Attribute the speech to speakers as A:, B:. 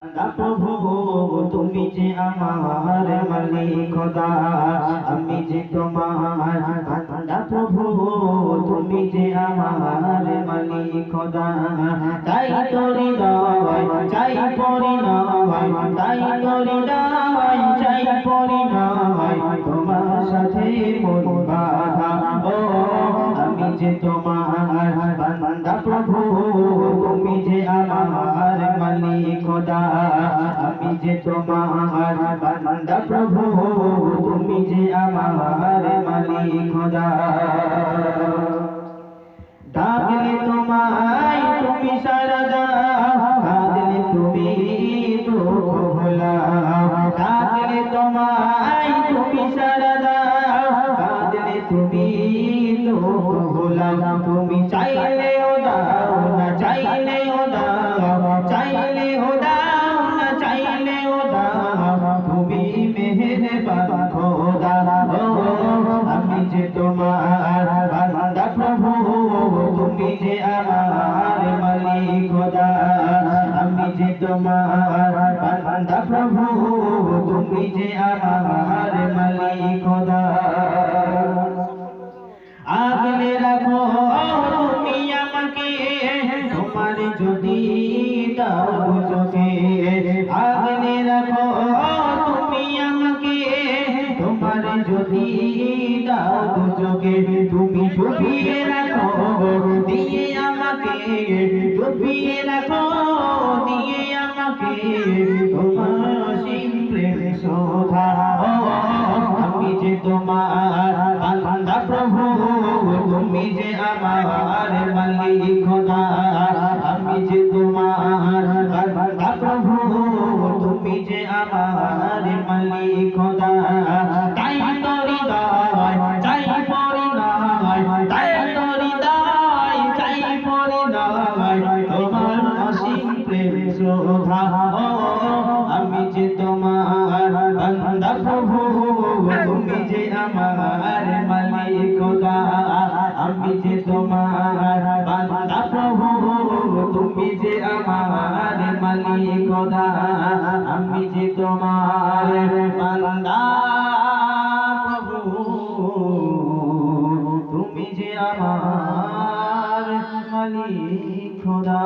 A: প্রভু তুমি যে আমার মালিক খোদা, আমি যে তোমার বান্দা প্রভু তুমি যে আমার মালিক খোদা। তাই তো হৃদয় চাই পরিণয়, তাই তো হৃদয় চাই পরিণয়, তোমার সাথে মন বাঁধা। ও আমি যে তোমার বান্দা প্রভু তুমি যে আমার মালিক খোদা, আমি যে তোমার বান্দা প্রভু তুমি যে আমার মালিক খোদা। ডাকলে তোমায় তুমি সাড়া দাও, কাঁদলে তুমি দুঃখ ভোলাও। ডাকলে তোমায় তুমি সাড়া দাও, কাঁদলে তুমি দুঃখ ভোলাও। তুমি চাইলেও দাও না চাইলেও দাও, চাইলেও দাও না চাইলেও দাও, তুমি মেহেরবান খোদা। ও আমি যে তোমার বান্দা প্রভু তুমি যে আমার মালিক খোদা, আমি যে তোমার বান্দা প্রভু তুমি যে আমার মালিক খোদা। আগলে রাখো তুমি আমাকে তোমার যদি দাও চোখে, আগলে রাখো তুমি আমাকে তোমার যদি দাও চোখে। তুমি ডুবিয়ে রাখো দিয়ে আমাকে, ডুবিয়ে রাখো দিয়ে আমাকে তোমার অসীম প্রেম শোধা। আমি যে তোমার বান্দা প্রভু তুমি যে আমার মালিক খোদা, আমি যে তোমার বান্দা প্রভু তুমি যে আমার মালিক খোদা। তাই তো হৃদয় চাই পরিণয়, তাই তো হৃদয় চাই পরিণয়, তোমার অসীম প্রেম শোভা। আমি যে তোমার বান্দা প্রভু তুমি যে আমার মালিক খোদা, আমি যে তোমার বান্দা প্রভু তুমি যে আমার মালিক খোদা, আমি যে তোমার বান্দা প্রভু তুমি যে আমার মালিক খোদা।